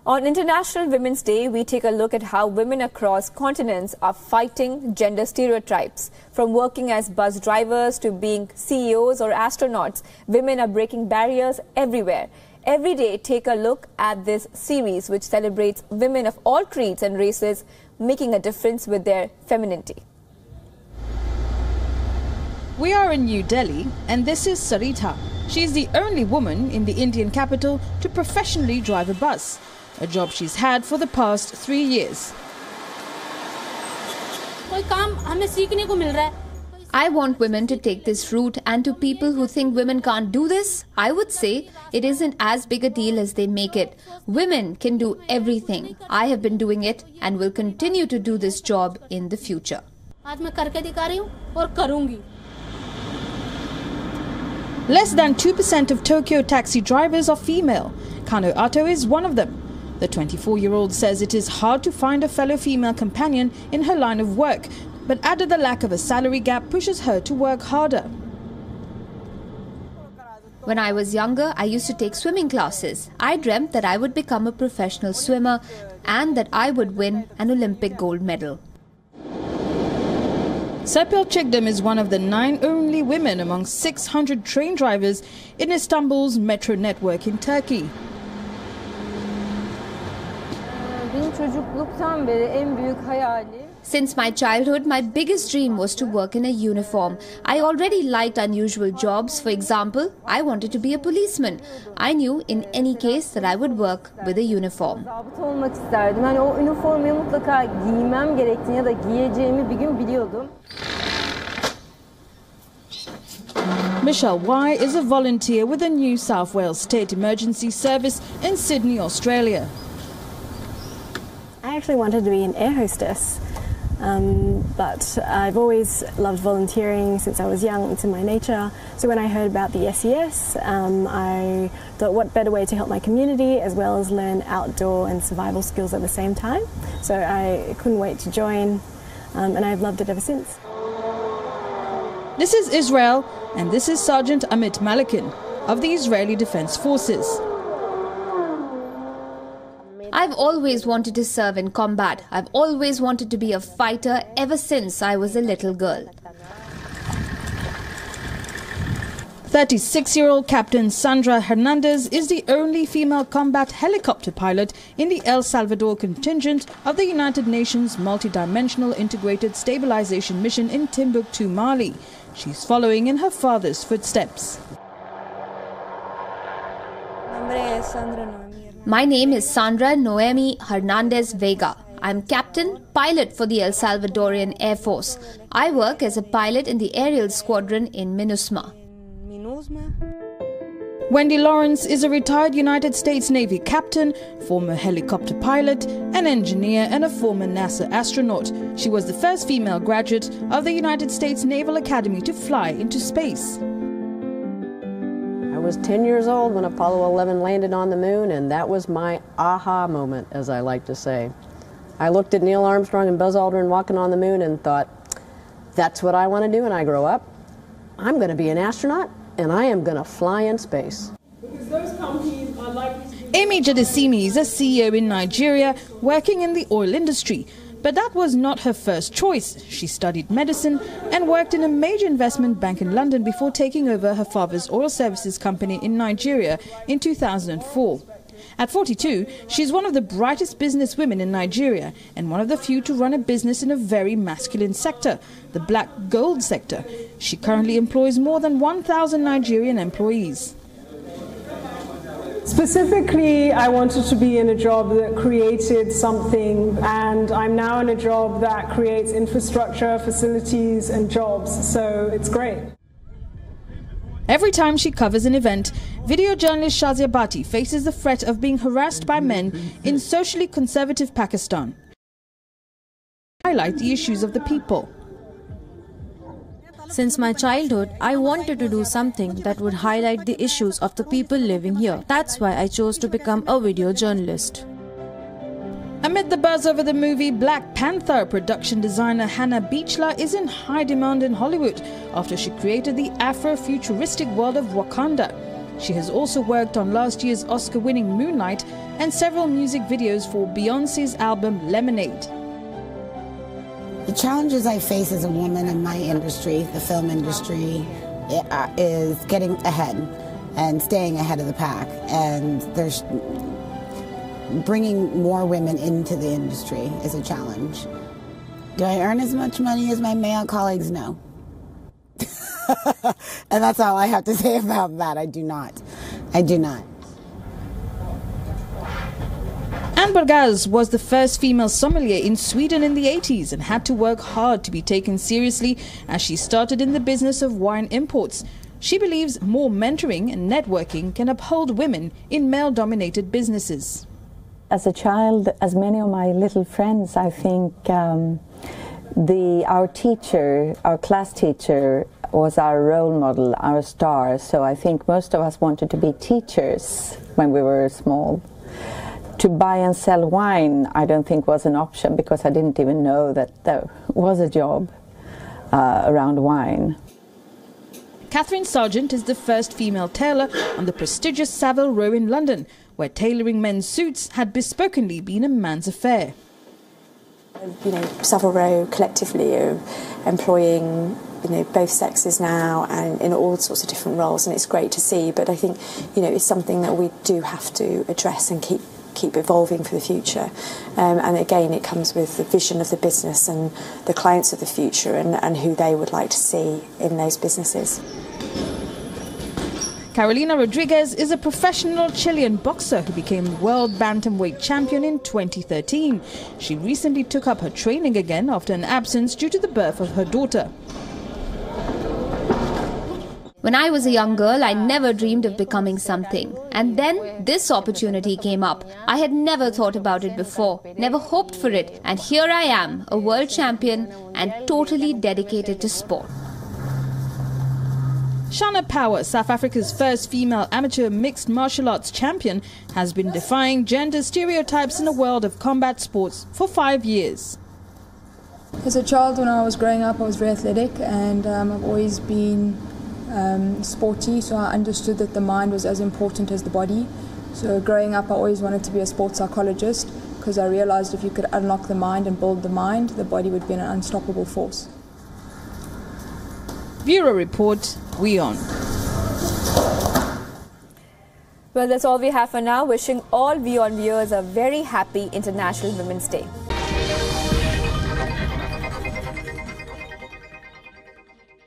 On International Women's Day, we take a look at how women across continents are fighting gender stereotypes. From working as bus drivers to being CEOs or astronauts, women are breaking barriers everywhere. Every day, take a look at this series which celebrates women of all creeds and races making a difference with their femininity. We are in New Delhi, and this is Sarita. She is the only woman in the Indian capital to professionally drive a bus, a job she's had for the past 3 years. I want women to take this route, and to people who think women can't do this, I would say it isn't as big a deal as they make it. Women can do everything. I have been doing it and will continue to do this job in the future. Less than 2% of Tokyo taxi drivers are female. Kano Ato is one of them. The 24-year-old says it is hard to find a fellow female companion in her line of work, but added the lack of a salary gap pushes her to work harder. When I was younger, I used to take swimming classes. I dreamt that I would become a professional swimmer and that I would win an Olympic gold medal. Serpil Çiğdem is one of the 9 only women among 600 train drivers in Istanbul's metro network in Turkey. Since my childhood, my biggest dream was to work in a uniform. I already liked unusual jobs. For example, I wanted to be a policeman. I knew in any case that I would work with a uniform. Michelle Y is a volunteer with the New South Wales State Emergency Service in Sydney, Australia. I actually wanted to be an air hostess, but I've always loved volunteering since I was young. It's in my nature. So when I heard about the SES, I thought what better way to help my community as well as learn outdoor and survival skills at the same time. So I couldn't wait to join, and I've loved it ever since. This is Israel, and this is Sergeant Amit Malikin of the Israeli Defense Forces. I've always wanted to serve in combat. I've always wanted to be a fighter ever since I was a little girl. 36-year-old Captain Sandra Hernandez is the only female combat helicopter pilot in the El Salvador contingent of the United Nations Multidimensional Integrated Stabilization Mission in Timbuktu, Mali. She's following in her father's footsteps. My name is Sandra Noemi Hernandez Vega. I'm captain pilot for the El Salvadorian Air Force. I work as a pilot in the aerial squadron in MINUSMA. Wendy Lawrence is a retired United States Navy captain, former helicopter pilot, an engineer and a former NASA astronaut. She was the first female graduate of the United States Naval Academy to fly into space. I was 10 years old when Apollo 11 landed on the moon, and that was my aha moment, as I like to say. I looked at Neil Armstrong and Buzz Aldrin walking on the moon and thought, that's what I want to do when I grow up. I'm going to be an astronaut, and I am going to fly in space. Because those companies are likely to... Amy Jadesimi is a CEO in Nigeria working in the oil industry. But that was not her first choice. She studied medicine and worked in a major investment bank in London before taking over her father's oil services company in Nigeria in 2004. At 42, she's one of the brightest business women in Nigeria and one of the few to run a business in a very masculine sector, the black gold sector. She currently employs more than 1,000 Nigerian employees. Specifically, I wanted to be in a job that created something, and I'm now in a job that creates infrastructure, facilities, and jobs, so it's great. Every time she covers an event, video journalist Shazia Bhatti faces the threat of being harassed by men in socially conservative Pakistan. Highlight the issues of the people. Since my childhood, I wanted to do something that would highlight the issues of the people living here. That's why I chose to become a video journalist. Amid the buzz over the movie Black Panther, production designer Hannah Beachler is in high demand in Hollywood after she created the Afro-futuristic world of Wakanda. She has also worked on last year's Oscar-winning Moonlight and several music videos for Beyoncé's album Lemonade. The challenges I face as a woman in my industry, the film industry, is getting ahead and staying ahead of the pack. And there's bringing more women into the industry is a challenge. Do I earn as much money as my male colleagues? No. And that's all I have to say about that. I do not. I do not. Anne Bergaz was the first female sommelier in Sweden in the 80s and had to work hard to be taken seriously as she started in the business of wine imports. She believes more mentoring and networking can uphold women in male-dominated businesses. As a child, as many of my little friends, I think our teacher, our class teacher, was our role model, our star. So I think most of us wanted to be teachers when we were small. To buy and sell wine, I don't think was an option because I didn't even know that there was a job around wine. Catherine Sargent is the first female tailor on the prestigious Savile Row in London, where tailoring men's suits had bespokenly been a man's affair. You know, Savile Row collectively are employing, you know, both sexes now and in all sorts of different roles, and it's great to see. But I think, you know, it's something that we do have to address and keep evolving for the future. And again, it comes with the vision of the business and the clients of the future and who they would like to see in those businesses. Carolina Rodriguez is a professional Chilean boxer who became world bantamweight champion in 2013. She recently took up her training again after an absence due to the birth of her daughter. When I was a young girl, I never dreamed of becoming something. And then this opportunity came up. I had never thought about it before, never hoped for it. And here I am, a world champion and totally dedicated to sport. Shana Power, South Africa's first female amateur mixed martial arts champion, has been defying gender stereotypes in the world of combat sports for 5 years. As a child, when I was growing up, I was very athletic and I've always been sporty, so I understood that the mind was as important as the body. So growing up, I always wanted to be a sports psychologist because I realized if you could unlock the mind and build the mind, the body would be an unstoppable force. Bureau Report, WION. Well, that's all we have for now. Wishing all WION viewers a very happy International Women's Day.